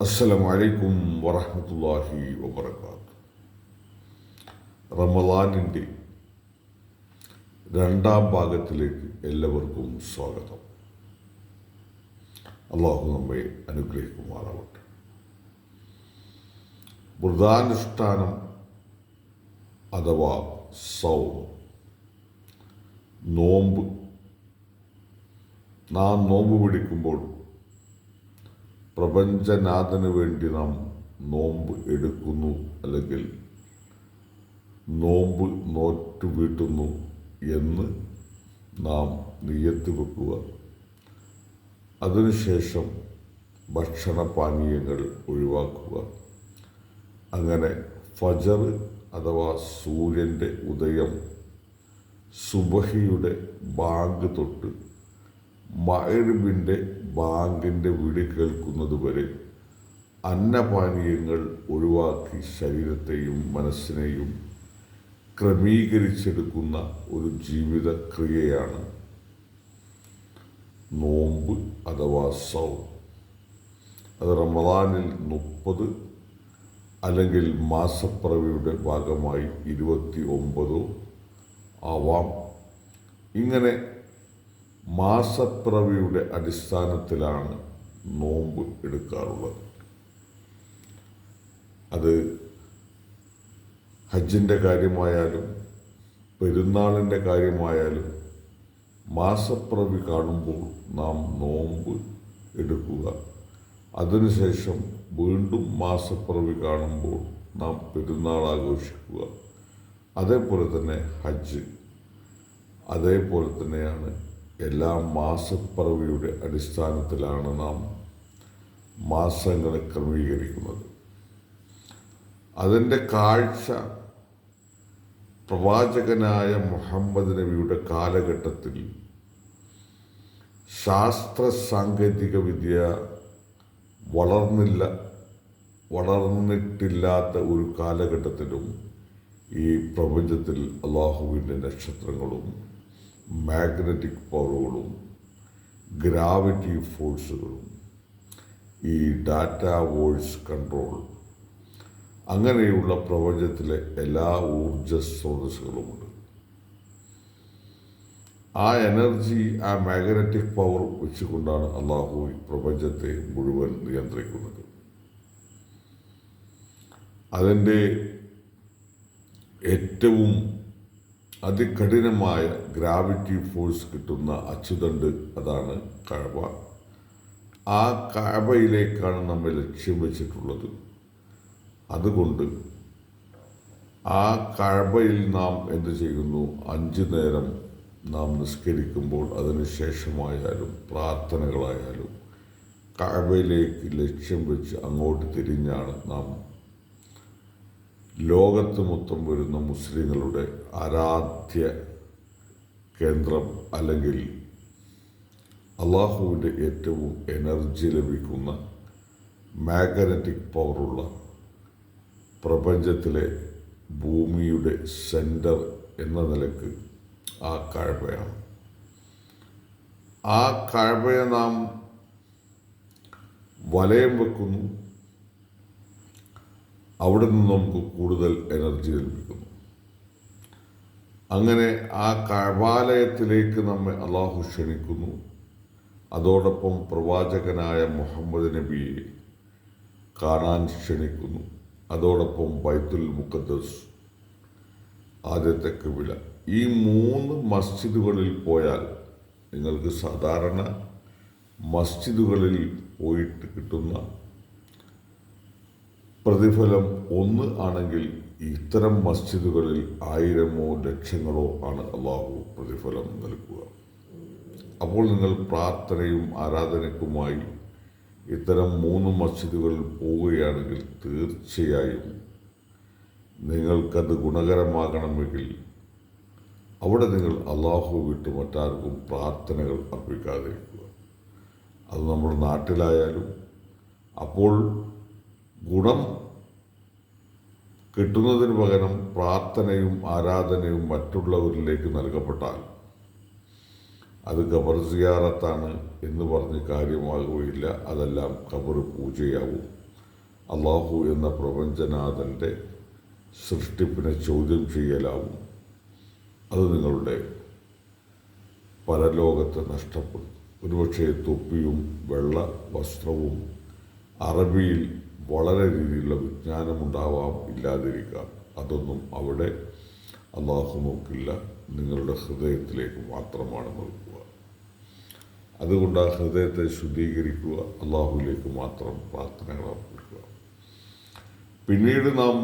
അസ്സലാമു അലൈക്കും വറഹ്മത്തുള്ളാഹി വബറകാതുഹു. റമളാനിൻ്റെ രണ്ടാം ഭാഗത്തിലേക്ക് എല്ലാവർക്കും സ്വാഗതം. അള്ളാഹു നമ്മെ അനുഗ്രഹിക്കുമാറാവട്ടെ. വ്രതാനുഷ്ഠാനം അഥവാ സൗം, നോമ്പ്. നാം നോമ്പ് പിടിക്കുമ്പോൾ പ്രപഞ്ചനാഥന് വേണ്ടി നാം നോമ്പ് എടുക്കുന്നു, അല്ലെങ്കിൽ നോമ്പ് നോറ്റു വീട്ടുന്നു എന്ന് നാം നിയ്യത്ത് വെക്കുക. അതിനുശേഷം ഭക്ഷണപാനീയങ്ങൾ ഒഴിവാക്കുക. അങ്ങനെ ഫജർ അഥവാ സൂര്യൻ്റെ ഉദയം, സുബഹിയുടെ ബാങ്ക് തൊട്ട് മഗ്‌രിബിൻ്റെ ബാങ്കിൻ്റെ വിളി കേൾക്കുന്നത് വരെ അന്നപാനീയങ്ങൾ ഒഴിവാക്കി ശരീരത്തെയും മനസ്സിനെയും ക്രമീകരിച്ചെടുക്കുന്ന ഒരു ജീവിതക്രിയയാണ് നോമ്പ് അഥവാ സൗം. അത് റമളാനിൽ 30 അല്ലെങ്കിൽ മാസപ്പിറവിയുടെ ഭാഗമായി 29 ആവാം. ഇങ്ങനെ മാസപ്പിറവിയുടെ അടിസ്ഥാനത്തിലാണ് നോമ്പ് എടുക്കാറുള്ളത്. അത് ഹജ്ജിൻ്റെ കാര്യമായാലും പെരുന്നാളിൻ്റെ കാര്യമായാലും മാസപ്പിറവി കാണുമ്പോൾ നാം നോമ്പ് എടുക്കുക. അതിനുശേഷം വീണ്ടും മാസപ്പിറവി കാണുമ്പോൾ നാം പെരുന്നാൾ ആഘോഷിക്കുക. അതേപോലെ തന്നെ ഹജ്ജ്, അതേപോലെ തന്നെയാണ് എല്ലാ മാസപ്പിറവിയുടെ അടിസ്ഥാനത്തിലാണ് നാം മാസങ്ങളെ ക്രമീകരിക്കുന്നത്. അതിൻ്റെ കാഴ്ച പ്രവാചകനായ മുഹമ്മദ് നബിയുടെ കാലഘട്ടത്തിൽ ശാസ്ത്ര സാങ്കേതിക വിദ്യ വളർന്നിട്ടില്ലാത്ത ഒരു കാലഘട്ടത്തിലും ഈ പ്രപഞ്ചത്തിൽ അള്ളാഹുവിൻ്റെ നക്ഷത്രങ്ങളും മാഗ്നറ്റിക് പവറുകളും ഗ്രാവിറ്റി ഫോഴ്സുകളും ഈ ഡാറ്റ വോയിസ് കൺട്രോൾ അങ്ങനെയുള്ള പ്രപഞ്ചത്തിലെ എല്ലാ ഊർജ സ്രോതസ്സുകളുമുണ്ട്. ആ എനർജി, ആ മാഗ്നറ്റിക് പവർ വെച്ചുകൊണ്ടാണ് അള്ളാഹു പ്രപഞ്ചത്തെ മുഴുവൻ നിയന്ത്രിക്കുന്നത്. അതിൻ്റെ ഏറ്റവും അതികഠിനമായ ഗ്രാവിറ്റി ഫോഴ്സ് കിട്ടുന്ന അച്ചുതണ്ട്, അതാണ് കഅബ. ആ കഅബയിലേക്കാണ് നമ്മൾ ലക്ഷ്യം വെച്ചിട്ടുള്ളത്. അതുകൊണ്ട് ആ കഅബയിൽ നാം എന്ത് ചെയ്യുന്നു? 5 നേരം നാം നിസ്കരിക്കുമ്പോൾ അതിനുശേഷമായാലും പ്രാർത്ഥനകളായാലും കഅബയിലേക്ക് ലക്ഷ്യം വെച്ച് അങ്ങോട്ട് തിരിഞ്ഞാണ് നാം ലോകത്ത് മൊത്തം വരുന്ന മുസ്ലിങ്ങളുടെ ആരാധ്യ കേന്ദ്രം, അല്ലെങ്കിൽ അള്ളാഹുവിൻ്റെ ഏറ്റവും എനർജി ലഭിക്കുന്ന മാഗ്നറ്റിക് പവറുള്ള പ്രപഞ്ചത്തിലെ ഭൂമിയുടെ സെൻറ്റർ എന്ന നിലക്ക് ആ കഅബയാണ്. ആ കഅബയെ നാം വലയം വെക്കുന്നു. അവിടെ നിന്ന് നമുക്ക് കൂടുതൽ എനർജി ലഭിക്കുന്നു. അങ്ങനെ ആ കഅബാലയത്തിലേക്ക് നമ്മെ അള്ളാഹു ക്ഷണിക്കുന്നു. അതോടൊപ്പം പ്രവാചകനായ മുഹമ്മദ് നബിയെ കാണാൻ ക്ഷണിക്കുന്നു. അതോടൊപ്പം ബൈത്തുൽ മുഖദ്ദസ്, ആദ്യത്തെ ഖിബില, ഈ 3 മസ്ജിദുകളിൽ പോയാൽ നിങ്ങൾക്ക് സാധാരണ മസ്ജിദുകളിൽ പോയിട്ട് കിട്ടുന്ന പ്രതിഫലം 1 ആണെങ്കിൽ ഇത്തരം മസ്ജിദുകളിൽ 1000മോ ലക്ഷങ്ങളോ ആണ് അള്ളാഹു പ്രതിഫലം നൽകുക. അപ്പോൾ നിങ്ങൾ പ്രാർത്ഥനയും ആരാധനയ്ക്കുമായി ഇത്തരം 3 മസ്ജിദുകളിൽ പോവുകയാണെങ്കിൽ തീർച്ചയായും നിങ്ങൾക്കത് ഗുണകരമാകണമെങ്കിൽ അവിടെ നിങ്ങൾ അള്ളാഹു വിട്ട് മറ്റാർക്കും പ്രാർത്ഥനകൾ അർപ്പിക്കാതിരിക്കുക. അത് നമ്മുടെ നാട്ടിലായാലും അപ്പോൾ ഗുണം കിട്ടുന്നതിന് പകരം പ്രാർത്ഥനയും ആരാധനയും മറ്റുള്ളവരിലേക്ക് നൽകപ്പെട്ടാൽ അത് ഖബർ സിയാറത്താണ് എന്ന് പറഞ്ഞ് കാര്യമാകുകയില്ല. അതെല്ലാം ഖബർ പൂജയാവും. അള്ളാഹു എന്ന പ്രപഞ്ചനാഥൻ്റെ സൃഷ്ടിപ്പിനെ ചോദ്യം ചെയ്യലാവും. അത് നിങ്ങളുടെ പരലോകത്തെ നഷ്ടപ്പെടും. ഒരുപക്ഷെ തൊപ്പിയും വെള്ള വസ്ത്രവും അറബിയിൽ വളരെ രീതിയിലുള്ള വിജ്ഞാനമുണ്ടാവാം, ഇല്ലാതിരിക്കാം. അതൊന്നും അവിടെ അള്ളാഹു നോക്കില്ല. നിങ്ങളുടെ ഹൃദയത്തിലേക്ക് മാത്രമാണ് നോക്കുക. അതുകൊണ്ട് ആ ഹൃദയത്തെ ശുദ്ധീകരിക്കുക, അള്ളാഹുവിലേക്ക് മാത്രം പ്രാർത്ഥനകൾ അർപ്പിക്കുക. പിന്നീട് നാം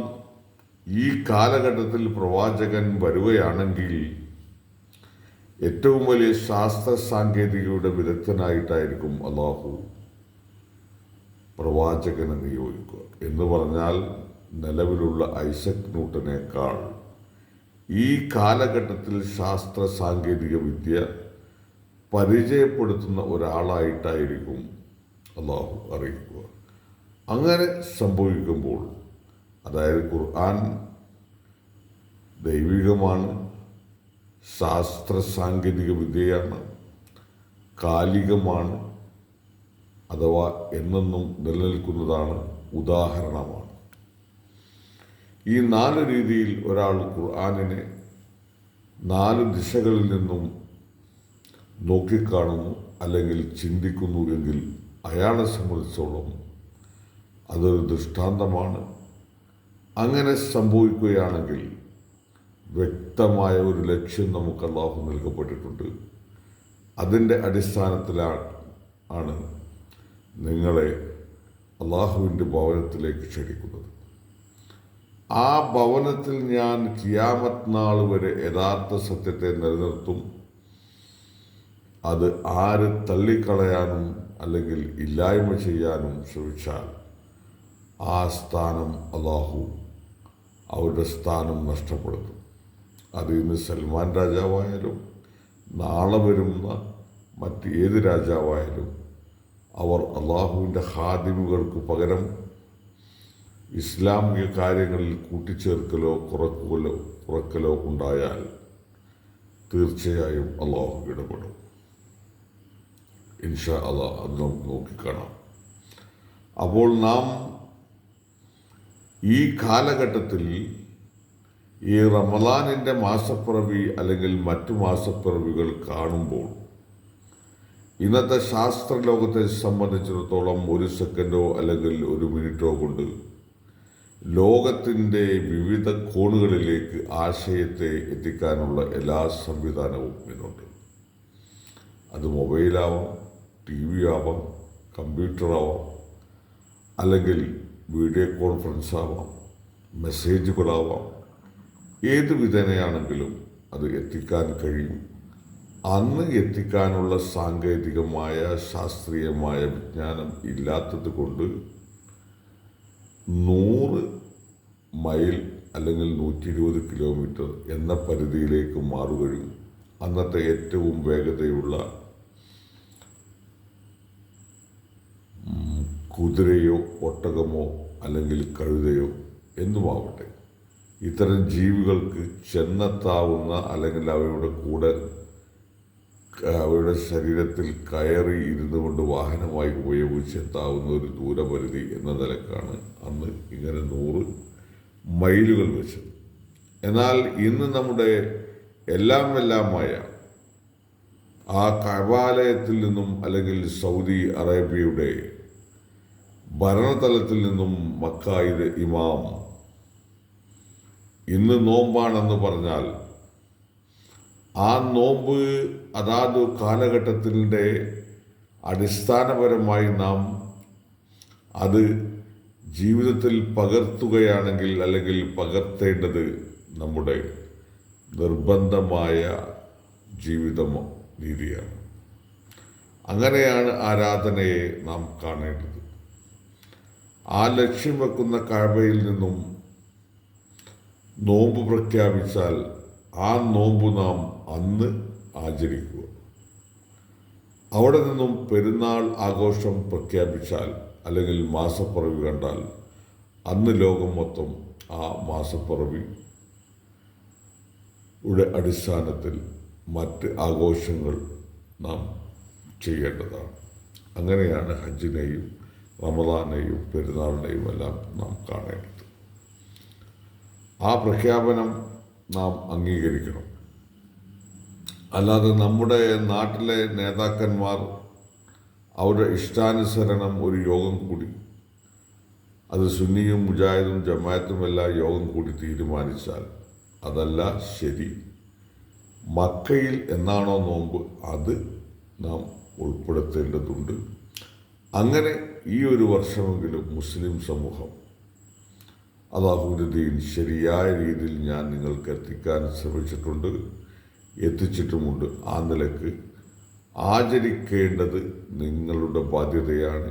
ഈ കാലഘട്ടത്തിൽ പ്രവാചകൻ വരുകയാണെങ്കിൽ ഏറ്റവും വലിയ ശാസ്ത്ര സാങ്കേതികയുടെ വിദഗ്ധനായിട്ടായിരിക്കും അള്ളാഹു പ്രവാചകനെ നിയോഗിക്കുക. എന്ന് പറഞ്ഞാൽ നിലവിലുള്ള ഐസക് ന്യൂട്ടനേക്കാൾ ഈ കാലഘട്ടത്തിൽ ശാസ്ത്ര സാങ്കേതിക വിദ്യ പരിചയപ്പെടുത്തുന്ന ഒരാളായിട്ടായിരിക്കും അള്ളാഹു അറിയിക്കുക. അങ്ങനെ സംഭവിക്കുമ്പോൾ, അതായത് ഖുർആൻ ദൈവികമാണ്, ശാസ്ത്ര സാങ്കേതിക വിദ്യയാണ്, കാലികമാണ്, അഥവാ എന്നെന്നും നിലനിൽക്കുന്നതാണ്, ഉദാഹരണമാണ്. ഈ 4 രീതിയിൽ ഒരാൾ ഖുർആനിനെ 4 ദിശകളിൽ നിന്നും നോക്കിക്കാണുന്നു അല്ലെങ്കിൽ ചിന്തിക്കുന്നു എങ്കിൽ അയാളെ സംബന്ധിച്ചോളം അതൊരു ദൃഷ്ടാന്തമാണ്. അങ്ങനെ സംഭവിക്കുകയാണെങ്കിൽ വ്യക്തമായ ഒരു ലക്ഷ്യം നമുക്ക് അള്ളാഹു നൽകപ്പെട്ടിട്ടുണ്ട്. അതിൻ്റെ അടിസ്ഥാനത്തിലാണ് നിങ്ങളെ അള്ളാഹുവിൻ്റെ ഭവനത്തിലേക്ക് ക്ഷണിക്കുന്നത്. ആ ഭവനത്തിൽ ഞാൻ ഖിയാമത്ത് നാൾ വരെ യഥാർത്ഥ സത്യത്തെ നിലനിർത്തും. അത് ആര് തള്ളിക്കളയാനും അല്ലെങ്കിൽ ഇല്ലായ്മ ചെയ്യാനും ശ്രമിച്ചാൽ ആ സ്ഥാനം അള്ളാഹു അവരുടെ സ്ഥാനം നഷ്ടപ്പെടുത്തും. അത് ഇന്ന് സൽമാൻ രാജാവായാലും നാളെ വരുന്ന മറ്റേത് രാജാവായാലും അവർ അള്ളാഹുവിൻ്റെ ഖാദിമുകൾക്ക് പകരം ഇസ്ലാമിക കാര്യങ്ങളിൽ കൂട്ടിച്ചേർക്കലോ കുറക്കലോ ഉണ്ടായാൽ തീർച്ചയായും അള്ളാഹു ഇടപെടും. ഇൻഷാ അല്ലാഹ് അത് നമുക്ക് നോക്കിക്കാണാം. അപ്പോൾ നാം ഈ കാലഘട്ടത്തിൽ ഈ റമദാനിൻ്റെ മാസപ്പിറവി അല്ലെങ്കിൽ മറ്റു മാസപ്പിറവികൾ കാണുമ്പോൾ ഇന്നത്തെ ശാസ്ത്രലോകത്തെ സംബന്ധിച്ചിടത്തോളം 1 സെക്കൻഡോ അല്ലെങ്കിൽ 1 മിനിറ്റോ കൊണ്ട് ലോകത്തിൻ്റെ വിവിധ കോണുകളിലേക്ക് ആശയത്തെ എത്തിക്കാനുള്ള എല്ലാ സംവിധാനവും ഇന്നുണ്ട്. അത് മൊബൈലാവാം, TV ആവാം, കമ്പ്യൂട്ടറാവാം, അല്ലെങ്കിൽ വീഡിയോ കോൺഫറൻസ് ആവാം, മെസ്സേജുകളാവാം. ഏത് വിധേനയാണെങ്കിലും അത് എത്തിക്കാൻ കഴിയും. അന്ന് എത്തിക്കാനുള്ള സാങ്കേതികമായ ശാസ്ത്രീയമായ വിജ്ഞാനം ഇല്ലാത്തത് കൊണ്ട് 100 മൈൽ അല്ലെങ്കിൽ 120 കിലോമീറ്റർ എന്ന പരിധിയിലേക്ക് മാറുകയും അന്നത്തെ ഏറ്റവും വേഗതയുള്ള കുതിരയോ ഒട്ടകമോ അല്ലെങ്കിൽ കഴുതയോ എന്നുമാവട്ടെ, ഇത്തരം ജീവികൾക്ക് ചെന്നെത്താവുന്ന അല്ലെങ്കിൽ അവയുടെ കൂടെ അവയുടെ ശരീരത്തിൽ കയറി ഇരുന്നു കൊണ്ട് വാഹനമായി ഉപയോഗിച്ചെത്താവുന്ന ഒരു ദൂരപരിധി എന്ന നിലക്കാണ് അന്ന് ഇങ്ങനെ 100 മൈലുകൾ വെച്ചത്. എന്നാൽ ഇന്ന് നമ്മുടെ എല്ലാമായ ആ കഅബാലയത്തിൽ നിന്നും അല്ലെങ്കിൽ സൗദി അറേബ്യയുടെ ഭരണതലത്തിൽ നിന്നും മക്കായിലെ ഇമാം ഇന്ന് നോമ്പാണെന്ന് പറഞ്ഞാൽ ആ നോമ്പ് അതാത് കാലഘട്ടത്തിൻ്റെ അടിസ്ഥാനപരമായി നാം അത് ജീവിതത്തിൽ പകർത്തുകയാണെങ്കിൽ അല്ലെങ്കിൽ പകർത്തേണ്ടത് നമ്മുടെ നിർബന്ധമായ ജീവിത രീതിയാണ്. അങ്ങനെയാണ് ആരാധനയെ നാം കാണേണ്ടത്. ആ ലക്ഷ്യം വെക്കുന്ന കഅബയിൽ നിന്നും നോമ്പ് പ്രഖ്യാപിച്ചാൽ ആ നോമ്പ് നാം അന്ന് ആചരിക്കുക. അവിടെ നിന്നും പെരുന്നാൾ ആഘോഷം പ്രഖ്യാപിച്ചാൽ അല്ലെങ്കിൽ മാസപ്പിറവി കണ്ടാൽ അന്ന് ലോകം മൊത്തം ആ മാസപ്പിറവിയുടെ അടിസ്ഥാനത്തിൽ മറ്റ് ആഘോഷങ്ങൾ നാം ചെയ്യേണ്ടതാണ്. അങ്ങനെയാണ് ഹജ്ജിനെയും റമദാനെയും പെരുന്നാളിനെയും എല്ലാം നാം കാണേണ്ടത്. ആ പ്രഖ്യാപനം നാം അംഗീകരിക്കണം. അല്ലാതെ നമ്മുടെ നാട്ടിലെ നേതാക്കന്മാർ അവരുടെ ഇഷ്ടാനുസരണം ഒരു യോഗം കൂടി, അത് സുന്നിയും മുജാഹിദും ജമാഅത്തുമെല്ലാം യോഗം കൂടി തീരുമാനിച്ചാൽ അതല്ല ശരി. മക്കയിൽ എന്നാണോ നോമ്പ് അത് നാം ഉൾപ്പെടുത്തേണ്ടതുണ്ട്. അങ്ങനെ ഈ ഒരു വർഷമെങ്കിലും മുസ്ലിം സമൂഹം അല്ലാഹുവിൻ്റെ ദീൻ ശരിയായ രീതിയിൽ ഞാൻ നിങ്ങൾക്ക് എത്തിക്കാൻ ശ്രമിച്ചിട്ടുണ്ട്, എത്തിച്ചിട്ടുമുണ്ട്. ആ നിലക്ക് ആചരിക്കേണ്ടത് നിങ്ങളുടെ ബാധ്യതയാണ്.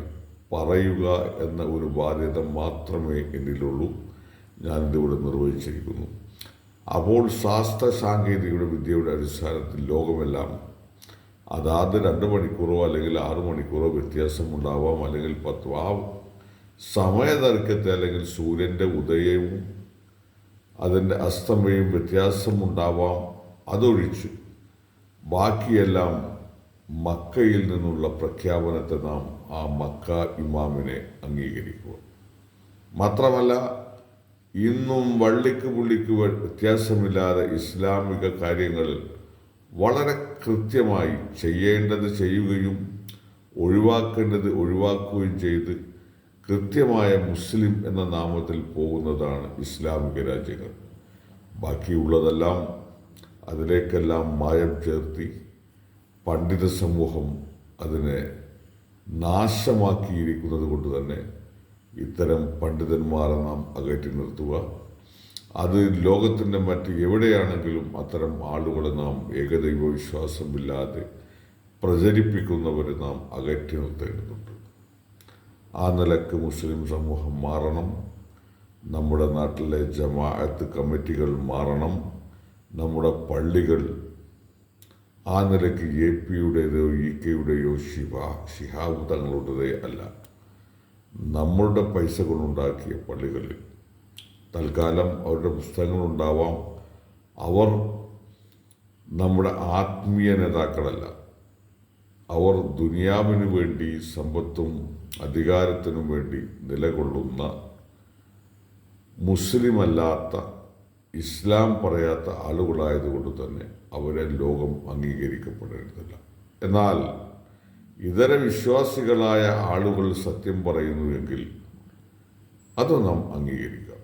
പറയുക എന്ന ഒരു ബാധ്യത മാത്രമേ എന്നിലുള്ളൂ. ഞാനിതിവിടെ നിർവഹിച്ചിരിക്കുന്നു. അപ്പോൾ ശാസ്ത്ര സാങ്കേതിക വിദ്യയുടെ അടിസ്ഥാനത്തിൽ ലോകമെല്ലാം അതാത് 2 മണിക്കൂറോ അല്ലെങ്കിൽ 6 മണിക്കൂറോ വ്യത്യാസമുണ്ടാവാം, അല്ലെങ്കിൽ 10. ആ സമയദൈർഘ്യത്തെ അല്ലെങ്കിൽ സൂര്യൻ്റെ ഉദയവും അതിൻ്റെ അസ്തമയവും വ്യത്യാസമുണ്ടാവാം. അതൊഴിച്ച് ബാക്കിയെല്ലാം മക്കയിൽ നിന്നുള്ള പ്രഖ്യാപനത്തെ നാം ആ മക്ക ഇമാമിനെ അംഗീകരിക്കുക. മാത്രമല്ല, ഇന്നും വള്ളിക്ക് പുള്ളിക്ക് വ്യത്യാസമില്ലാതെ ഇസ്ലാമിക കാര്യങ്ങൾ വളരെ കൃത്യമായി ചെയ്യേണ്ടത് ചെയ്യുകയും ഒഴിവാക്കേണ്ടത് ഒഴിവാക്കുകയും ചെയ്ത് കൃത്യമായ മുസ്ലിം എന്ന നാമത്തിൽ പോകുന്നതാണ് ഇസ്ലാമിക രാജ്യങ്ങൾ. ബാക്കിയുള്ളതെല്ലാം അതിലേക്കെല്ലാം മായം ചേർത്തി പണ്ഡിത സമൂഹം അതിനെ നാശമാക്കിയിരിക്കുന്നത് കൊണ്ട് തന്നെ ഇത്തരം പണ്ഡിതന്മാരെ നാം അകറ്റി നിർത്തുക. അത് ലോകത്തിൻ്റെ മറ്റ് എവിടെയാണെങ്കിലും അത്തരം ആളുകളെ നാം ഏകദൈവ വിശ്വാസമില്ലാതെ പ്രചരിപ്പിക്കുന്നവരെ നാം അകറ്റി നിർത്തേണ്ടതുണ്ട്. ആ നിലക്ക് മുസ്ലിം സമൂഹം മാറണം. നമ്മുടെ നാട്ടിലെ ജമാഅത്ത് കമ്മിറ്റികൾ മാറണം. നമ്മുടെ പള്ളികൾ ആ നിലയ്ക്ക് APയുടേതോ EKയുടെയോ ശിഹാബ് തങ്ങളുടേതേ അല്ല, നമ്മളുടെ പൈസ കൊണ്ടുണ്ടാക്കിയ പള്ളികളിൽ തൽക്കാലം അവരുടെ പുസ്തകങ്ങളുണ്ടാവാം. അവർ നമ്മുടെ ആത്മീയ നേതാക്കളല്ല. അവർ ദുനിയാവിന് വേണ്ടി സമ്പത്തും അധികാരത്തിനും വേണ്ടി നിലകൊള്ളുന്ന മുസ്ലിമല്ലാത്ത ഇസ്ലാം പറയാത്ത ആളുകളായതുകൊണ്ട് തന്നെ അവരെ ലോകം അംഗീകരിക്കപ്പെടേണ്ടതില്ല. എന്നാൽ ഇതര വിശ്വാസികളായ ആളുകൾ സത്യം പറയുന്നുവെങ്കിൽ അത് നാം അംഗീകരിക്കാം.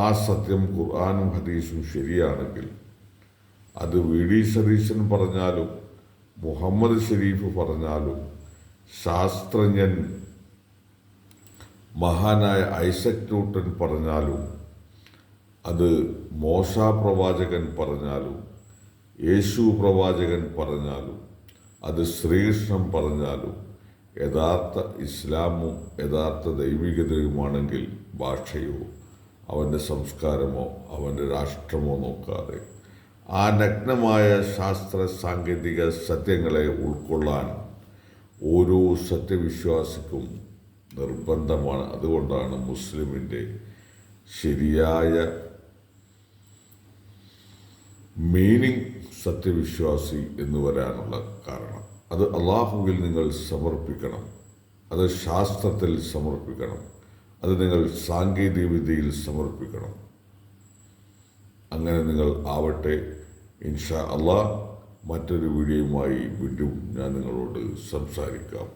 ആ സത്യം ഖുർആനും ഹദീസും ശരിയാണെങ്കിൽ അത് VD സതീശൻ പറഞ്ഞാലും മുഹമ്മദ് ഷരീഫ് പറഞ്ഞാലും ശാസ്ത്രജ്ഞൻ മഹാനായ ഐസക് ന്യൂട്ടൻ പറഞ്ഞാലും അത് മോശ പ്രവാചകൻ പറഞ്ഞാലും യേശു പ്രവാചകൻ പറഞ്ഞാലും അത് ശ്രീകൃഷ്ണൻ പറഞ്ഞാലും യഥാർത്ഥ ഇസ്ലാമും യഥാർത്ഥ ദൈവികതയുമാണെങ്കിൽ ഭാഷയോ അവൻ്റെ സംസ്കാരമോ അവൻ്റെ രാഷ്ട്രമോ നോക്കാതെ ആ നഗ്നമായ ശാസ്ത്ര സാങ്കേതിക സത്യങ്ങളെ ഉൾക്കൊള്ളാൻ ഓരോ സത്യവിശ്വാസിക്കും നിർബന്ധമാണ്. അതുകൊണ്ടാണ് മുസ്ലിമിൻ്റെ ശരിയായ മീനിങ് സത്യവിശ്വാസി എന്ന് വരാനുള്ള കാരണം. അത് അള്ളാഹുവിൽ നിങ്ങൾ സമർപ്പിക്കണം, അത് ശാസ്ത്രത്തിൽ സമർപ്പിക്കണം, അത് നിങ്ങൾ സാങ്കേതിക വിദ്യയിൽ സമർപ്പിക്കണം. അങ്ങനെ നിങ്ങൾ ആവട്ടെ. ഇൻഷാ അള്ളാഹ് മറ്റൊരു വീഡിയോയുമായി വീണ്ടും ഞാൻ നിങ്ങളോട് സംസാരിക്കാം.